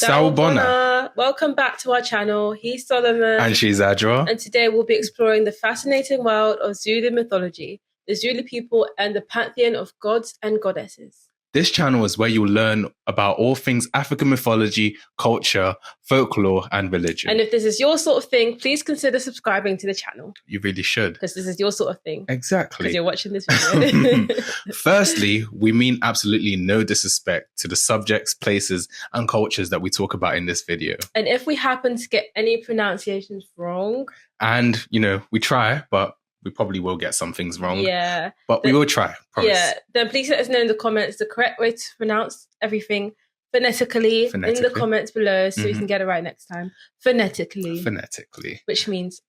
Sawubona. Welcome back to our channel. He's Solomon. And she's Adwoa. And today we'll be exploring the fascinating world of Zulu mythology, the Zulu people, and the pantheon of gods and goddesses. This channel is where you'll learn about all things African mythology, culture, folklore, and religion. And if this is your sort of thing, please consider subscribing to the channel. You really should. Because this is your sort of thing. Exactly. Because you're watching this video. Firstly, we mean absolutely no disrespect to the subjects, places, and cultures that we talk about in this video. And if we happen to get any pronunciations wrong... And, we try, but we probably will get some things wrong. Yeah. But we will try, promise. Yeah. Then please let us know in the comments the correct way to pronounce everything phonetically. In the comments below so you can get it right next time. Phonetically. Which means,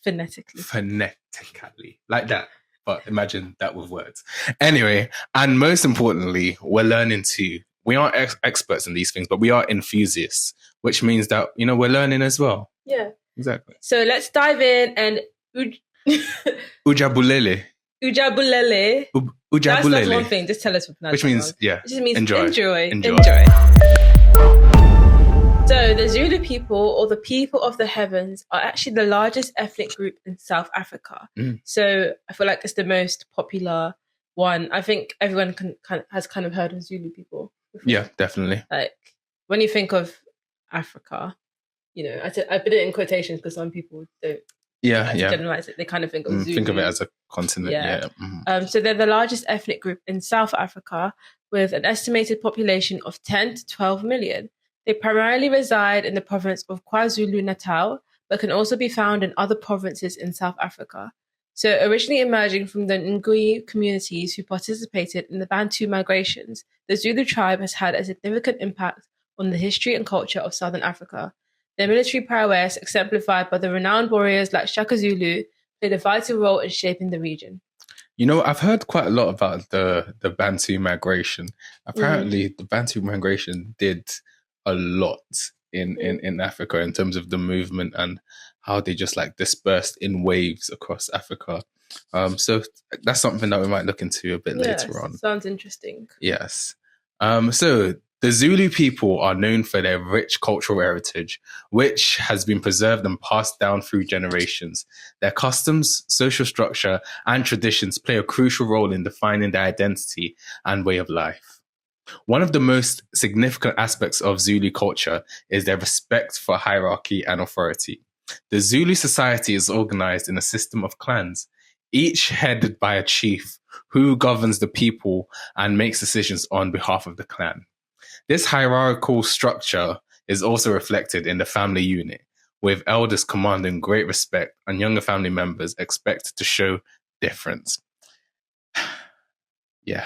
phonetically. Phonetically. Like that. But imagine that with words. Anyway, and most importantly, we're learning to... We aren't experts in these things, but we are enthusiasts, which means that, we're learning as well. Yeah. Exactly. So let's dive in and... Ujabulele. Ujabulele. That's one thing. Just tell us what which means, It just means enjoy. Enjoy. So the Zulu people, or the people of the heavens, are actually the largest ethnic group in South Africa. So I feel like it's the most popular one. I think everyone has kind of heard of Zulu people before. Yeah, definitely. Like when you think of Africa, I put it in quotations because some people don't. Generalize it. They kind of think of Zulu. Think of it as a continent. Yeah. So they're the largest ethnic group in South Africa with an estimated population of 10 to 12 million. They primarily reside in the province of KwaZulu-Natal, but can also be found in other provinces in South Africa. So originally emerging from the Nguni communities who participated in the Bantu migrations, the Zulu tribe has had a significant impact on the history and culture of Southern Africa. Their military prowess, exemplified by the renowned warriors like Shaka Zulu, played a vital role in shaping the region. I've heard quite a lot about the Bantu migration. Apparently, the Bantu migration did a lot in Africa in terms of the movement and how they just dispersed in waves across Africa. So that's something that we might look into a bit later on. Sounds interesting. Yes. So the Zulu people are known for their rich cultural heritage, which has been preserved and passed down through generations. Their customs, social structure, and traditions play a crucial role in defining their identity and way of life. One of the most significant aspects of Zulu culture is their respect for hierarchy and authority. The Zulu society is organized in a system of clans, each headed by a chief who governs the people and makes decisions on behalf of the clan. This hierarchical structure is also reflected in the family unit, with elders commanding great respect and younger family members expected to show deference. Yeah.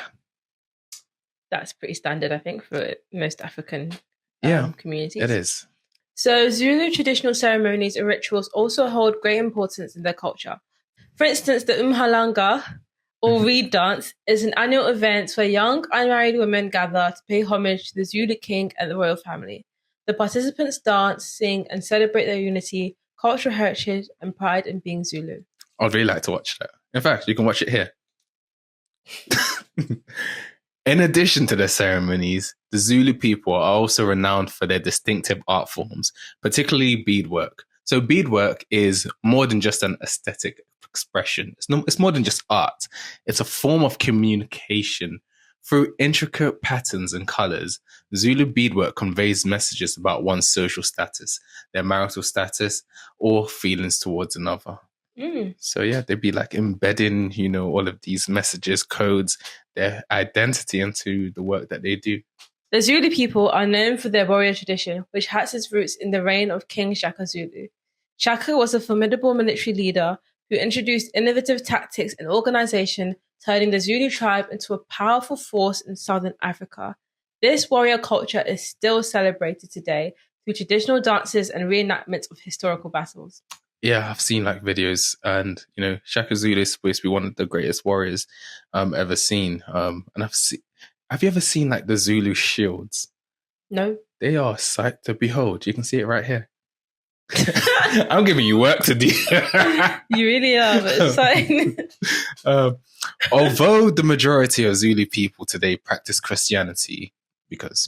That's pretty standard, I think, for most African communities. It is. So Zulu traditional ceremonies and rituals also hold great importance in their culture. For instance, the Umvelinqangi, or reed dance, is an annual event where young unmarried women gather to pay homage to the Zulu king and the royal family. The participants dance, sing, and celebrate their unity, cultural heritage, and pride in being Zulu. I'd really like to watch that. In fact, you can watch it here. In addition to their ceremonies, the Zulu people are also renowned for their distinctive art forms, particularly beadwork. So beadwork is more than just an aesthetic expression. It's more than just art. It's a form of communication. Through intricate patterns and colors, Zulu beadwork conveys messages about one's social status, their marital status, or feelings towards another. So they'd be embedding, all of these messages, codes, their identity into the work that they do. The Zulu people are known for their warrior tradition, which has its roots in the reign of King Shaka Zulu. Shaka was a formidable military leader who introduced innovative tactics and organization, turning the Zulu tribe into a powerful force in Southern Africa. This warrior culture is still celebrated today through traditional dances and reenactments of historical battles. Yeah, I've seen videos, and Shaka Zulu is supposed to be one of the greatest warriors ever seen. And have you ever seen the Zulu shields? No. They are a sight to behold. You can see it right here. I'm giving you work to do. You really are, but it's fine. Although the majority of Zulu people today practice Christianity, because,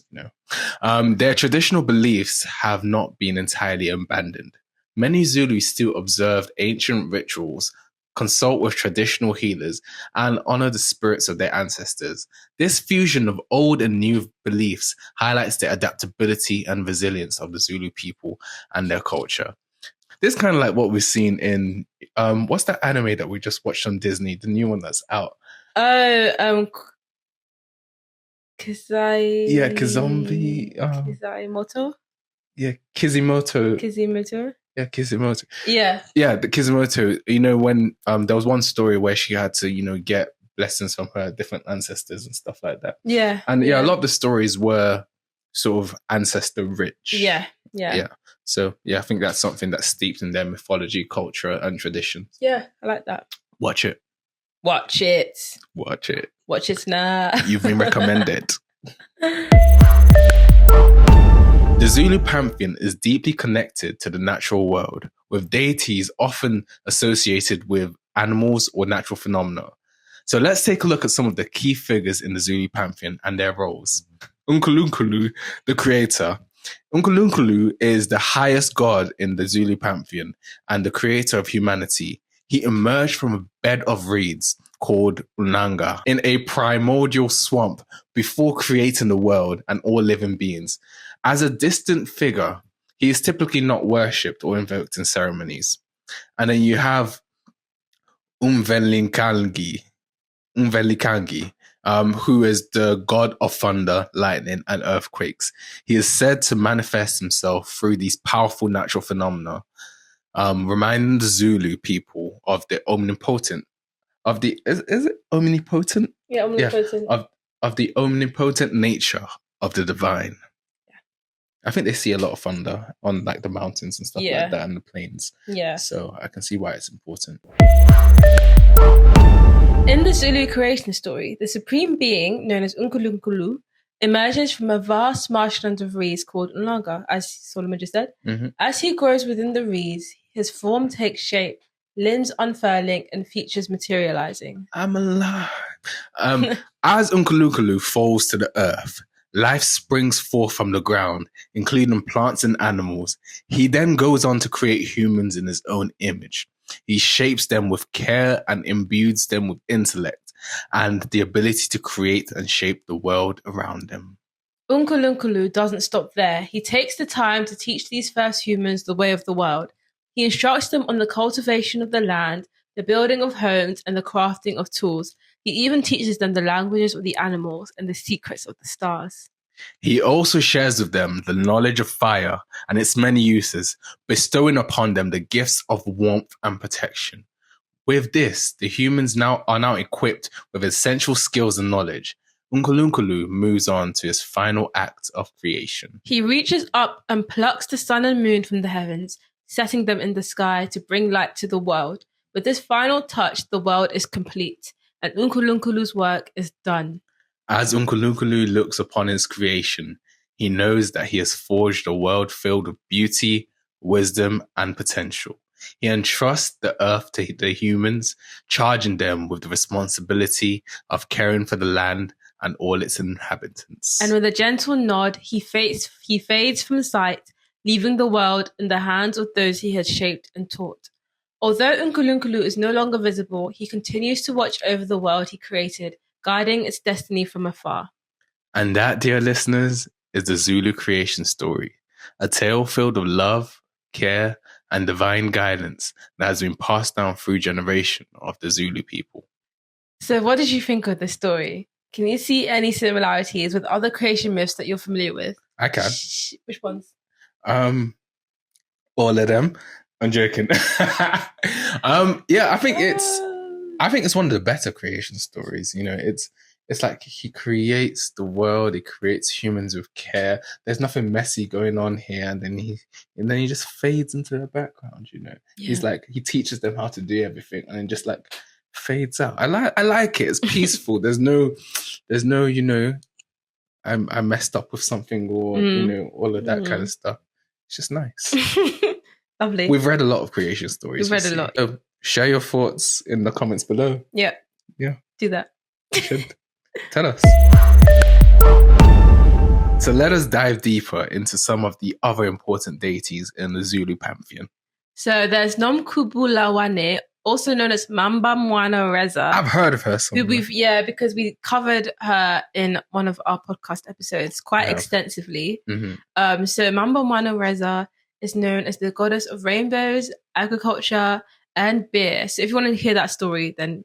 their traditional beliefs have not been entirely abandoned. Many Zulus still observe ancient rituals, consult with traditional healers, and honor the spirits of their ancestors. This fusion of old and new beliefs highlights the adaptability and resilience of the Zulu people and their culture. This is kind of like what we've seen in, what's that anime that we just watched on Disney, the new one that's out? Kizai... Yeah, Kizombi... Kizimoto? Yeah, Kizimoto. Yeah, Kizimoto. Yeah. Yeah, the Kizimoto, when there was one story where she had to, get blessings from her different ancestors and stuff like that. Yeah. And a lot of the stories were sort of ancestor rich. Yeah. So, I think that's something that's steeped in their mythology, culture, and tradition. Yeah, I like that. Watch it. Watch it. Watch it. Watch it now. You've been recommended. The Zulu Pantheon is deeply connected to the natural world, with deities often associated with animals or natural phenomena. So let's take a look at some of the key figures in the Zulu Pantheon and their roles. uNkulunkulu, the creator. uNkulunkulu is the highest god in the Zulu Pantheon and the creator of humanity. He emerged from a bed of reeds called Unanga in a primordial swamp before creating the world and all living beings. As a distant figure, he is typically not worshipped or invoked in ceremonies. And then you have Umvelinqangi, who is the god of thunder, lightning, and earthquakes. He is said to manifest himself through these powerful natural phenomena, reminding the Zulu people of the omnipotent, is it omnipotent? Yeah, omnipotent. Yeah, of the omnipotent nature of the divine. I think they see a lot of thunder on like the mountains and stuff like that and the plains. Yeah. So I can see why it's important. In the Zulu creation story, the supreme being, known as uNkulunkulu, emerges from a vast marshland of reeds called Unanga, as Solomon just said. Mm-hmm. As he grows within the reeds, his form takes shape, limbs unfurling and features materializing. I'm alive. As uNkulunkulu falls to the earth, life springs forth from the ground, including plants and animals. He then goes on to create humans in his own image. He shapes them with care and imbues them with intellect and the ability to create and shape the world around them. uNkulunkulu doesn't stop there. He takes the time to teach these first humans the way of the world. He instructs them on the cultivation of the land, the building of homes, and the crafting of tools. He even teaches them the languages of the animals and the secrets of the stars. He also shares with them the knowledge of fire and its many uses, bestowing upon them the gifts of warmth and protection. With this, the humans are now equipped with essential skills and knowledge. uNkulunkulu moves on to his final act of creation. He reaches up and plucks the sun and moon from the heavens, setting them in the sky to bring light to the world. With this final touch, the world is complete, and uNkulunkulu's work is done. As uNkulunkulu looks upon his creation, he knows that he has forged a world filled with beauty, wisdom, and potential. He entrusts the earth to the humans, charging them with the responsibility of caring for the land and all its inhabitants. And with a gentle nod, he fades from sight, leaving the world in the hands of those he has shaped and taught. Although uNkulunkulu is no longer visible, he continues to watch over the world he created, guiding its destiny from afar. And that, dear listeners, is the Zulu creation story, a tale filled with love, care, and divine guidance that has been passed down through generations of the Zulu people. So what did you think of this story? Can you see any similarities with other creation myths that you're familiar with? I can. Which ones? All of them. I'm joking. I think it's one of the better creation stories. It's like he creates the world, he creates humans with care. There's nothing messy going on here, and then he just fades into the background. He's like, he teaches them how to do everything, and then just like fades out. I like it. It's peaceful. There's no, I messed up with something, or all of that kind of stuff. It's just nice. Lovely. We've read a lot of creation stories. We've read a lot. So share your thoughts in the comments below. Yeah. Do that. You should. Tell us. So let us dive deeper into some of the other important deities in the Zulu pantheon. So there's Nomkhumbulwane, also known as Mamba Mwana Reza. I've heard of her somewhere. Because we covered her in one of our podcast episodes quite extensively. Mm-hmm. So Mamba Mwana Reza is known as the goddess of rainbows, agriculture, and beer. So if you want to hear that story, then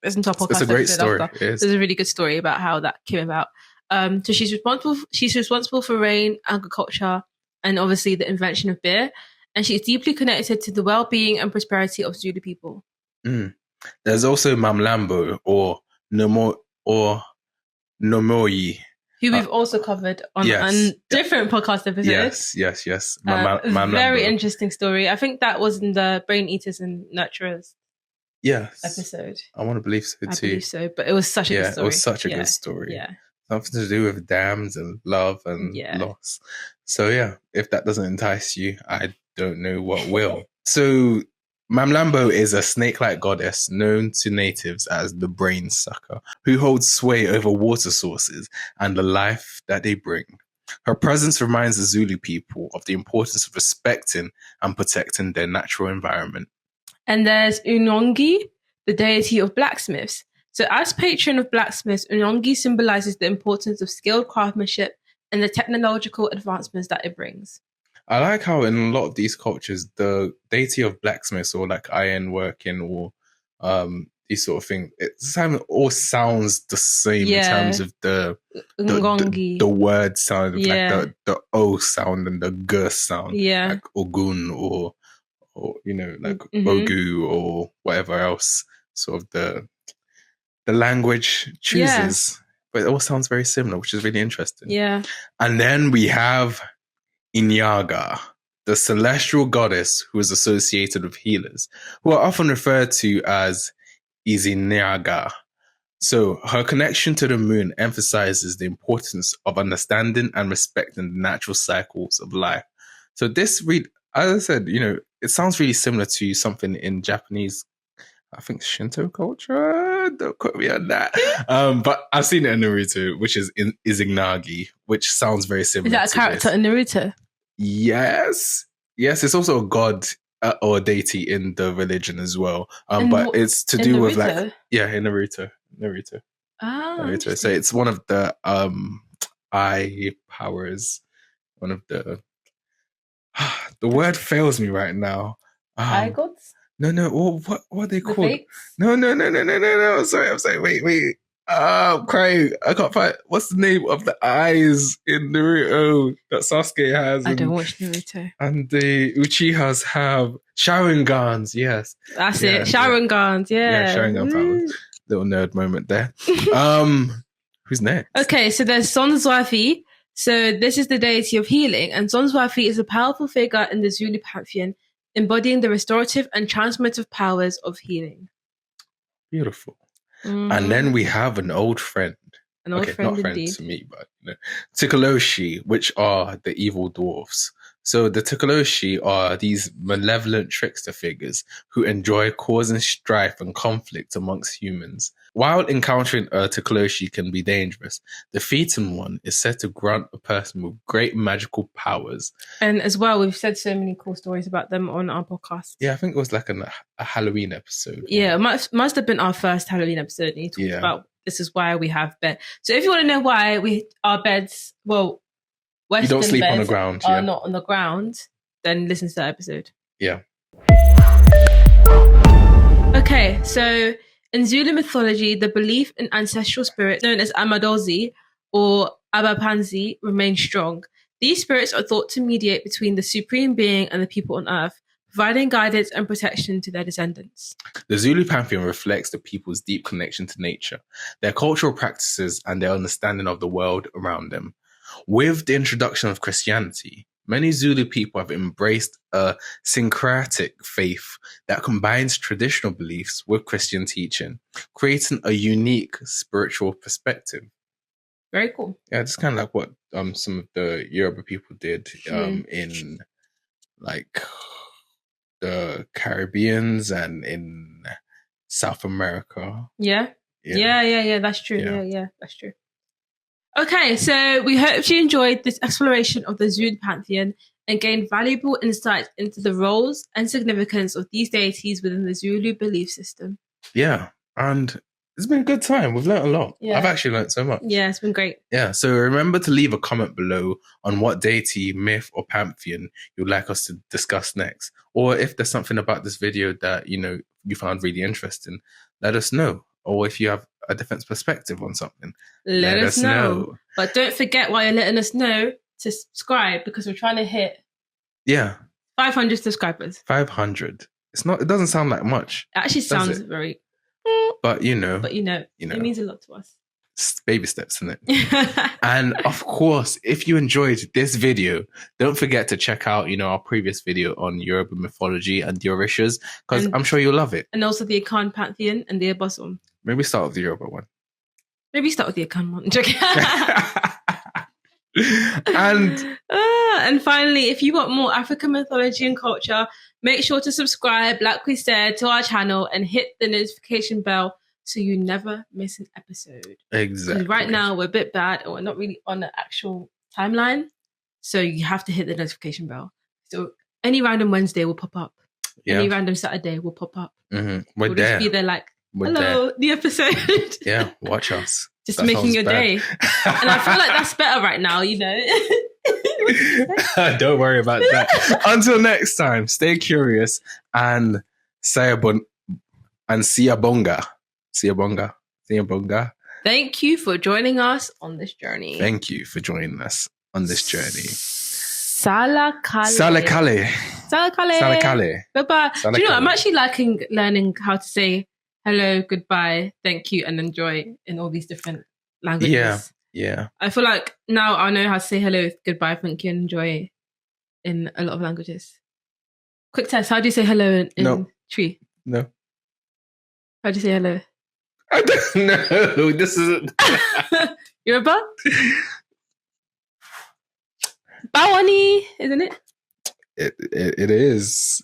listen to our podcast. It's a great story. There's a really good story about how that came about. So she's responsible for rain, agriculture, and obviously the invention of beer. And she's deeply connected to the well-being and prosperity of Zulu people. Mm. There's also Mamlambo or Nomoyi, who we've also covered on different podcast episodes. Yes. Very interesting story. I think that was in the Brain Eaters and Nurturers episode. I want to believe so too. I believe so, but it was such a good story. It was such a good story. Yeah. Something to do with dams and love and loss. So if that doesn't entice you, I don't know what will. So Mamlambo is a snake-like goddess known to natives as the brain sucker, who holds sway over water sources and the life that they bring. Her presence reminds the Zulu people of the importance of respecting and protecting their natural environment. And there's uNkulunkulu, the deity of blacksmiths. So as patron of blacksmiths, uNkulunkulu symbolizes the importance of skilled craftsmanship and the technological advancements that it brings. I like how in a lot of these cultures, the deity of blacksmiths or like iron working or these sort of things, it all sounds the same in terms of the word sound, like the O sound and the G sound, like Ogun or like Ogu or whatever else sort of the language chooses. But it all sounds very similar, which is really interesting. Yeah. And then we have Inyaga, the celestial goddess who is associated with healers, who are often referred to as Izinyaga. So her connection to the moon emphasizes the importance of understanding and respecting the natural cycles of life. So this as I said, it sounds really similar to something in Japanese, I think Shinto culture. Don't quote me on that. But I've seen it in Naruto, which is Izanagi, which sounds very similar. Is that a character in Naruto? Yes. It's also a god or a deity in the religion as well. But it's to do with in Naruto. Naruto. So it's one of the eye powers. One of the word fails me right now. Eye gods? No. What are they called? No. Sorry. Wait. I'm crying. I can't find. What's the name of the eyes in Naruto that Sasuke has? I don't watch Naruto. And the Uchihas have Sharingans. Yes, that's it. Sharingans. Yeah, Sharingan powers. Little nerd moment there. Who's next? Okay, so there's Sonzwafi. So this is the deity of healing, and Sonzwafi is a powerful figure in the Zulu pantheon, embodying the restorative and transformative powers of healing. Beautiful. And then we have an old friend. Not friend to me, but Tikoloshe, which are the evil dwarfs. So the Tikoloshe are these malevolent trickster figures who enjoy causing strife and conflict amongst humans. While encountering a Tikoloshe can be dangerous, defeating one is said to grant a person with great magical powers. And as well, we've said so many cool stories about them on our podcast. Yeah, I think it was like a Halloween episode. Yeah, it must have been our first Halloween episode. And you talked about this is why we have bed. So if you want to know why our beds, Western you don't sleep on the ground, are not on the ground, then listen to that episode. Yeah. Okay, so in Zulu mythology, the belief in ancestral spirits known as Amadozi or Abapanzi remain strong. These spirits are thought to mediate between the supreme being and the people on earth, providing guidance and protection to their descendants. The Zulu pantheon reflects the people's deep connection to nature, their cultural practices, and their understanding of the world around them. With the introduction of Christianity, many Zulu people have embraced a syncretic faith that combines traditional beliefs with Christian teaching, creating a unique spiritual perspective. Very cool. Yeah, it's kind of like what some of the Yoruba people did in like the Caribbeans and in South America. Yeah. That's true. Yeah, that's true. Okay, so we hope you enjoyed this exploration of the Zulu pantheon and gained valuable insights into the roles and significance of these deities within the Zulu belief system. Yeah, and it's been a good time. We've learned a lot. Yeah. I've actually learned so much. Yeah, it's been great. Yeah, so remember to leave a comment below on what deity, myth, or pantheon you'd like us to discuss next. Or if there's something about this video that, you found really interesting, let us know. Or if you have a different perspective on something, let us know. But don't forget, while you're letting us know, to subscribe, because we're trying to hit 500 subscribers. 500. It doesn't sound like much. It actually sounds very... But it means a lot to us. Baby steps, isn't it? And of course, if you enjoyed this video, don't forget to check out, our previous video on Yoruba mythology and the Orishas, because I'm sure you'll love it. And also the Akan pantheon and the Abosom. Maybe start with the Yoruba one. Maybe start with the Akan one. And finally, if you want more African mythology and culture, make sure to subscribe, like we said, to our channel and hit the notification bell so you never miss an episode. Exactly. Right now, we're a bit bad and we're not really on the actual timeline. So you have to hit the notification bell. So any random Wednesday will pop up. Yeah. Any random Saturday will pop up. Mm-hmm. We'll just be there like, hello, the episode. Yeah, watch us. Just that making your day. And I feel like that's better right now, Don't worry about that. Until next time, stay curious and siyabonga. Siyabonga. Thank you for joining us on this journey. Salakale. Goodbye. Do you know, I'm actually liking learning how to say hello, goodbye, thank you, and enjoy in all these different languages. Yeah. I feel like now I know how to say hello, goodbye, thank you, and enjoy in a lot of languages. Quick test. How do you say hello in Tree? No. How do you say hello? I don't know. This isn't. Yoruba? Bawani, isn't it? It is.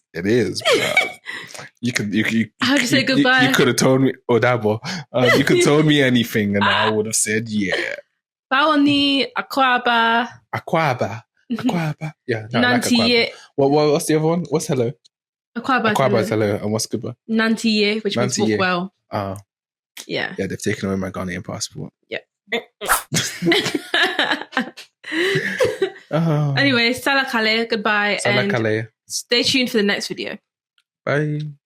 You could. How do you say goodbye? You could have told me, Odabo. You could have told me anything, and I would have said yeah. Bawani, Akwaba. Yeah. Nantiye. What's the other one? What's hello? Akwaba is hello. And what's goodbye? Nantiye, which means walk well. Yeah. Yeah, they've taken away my Ghanaian passport. Yeah. Anyway, Salakale, goodbye. Salakale. And stay tuned for the next video. Bye.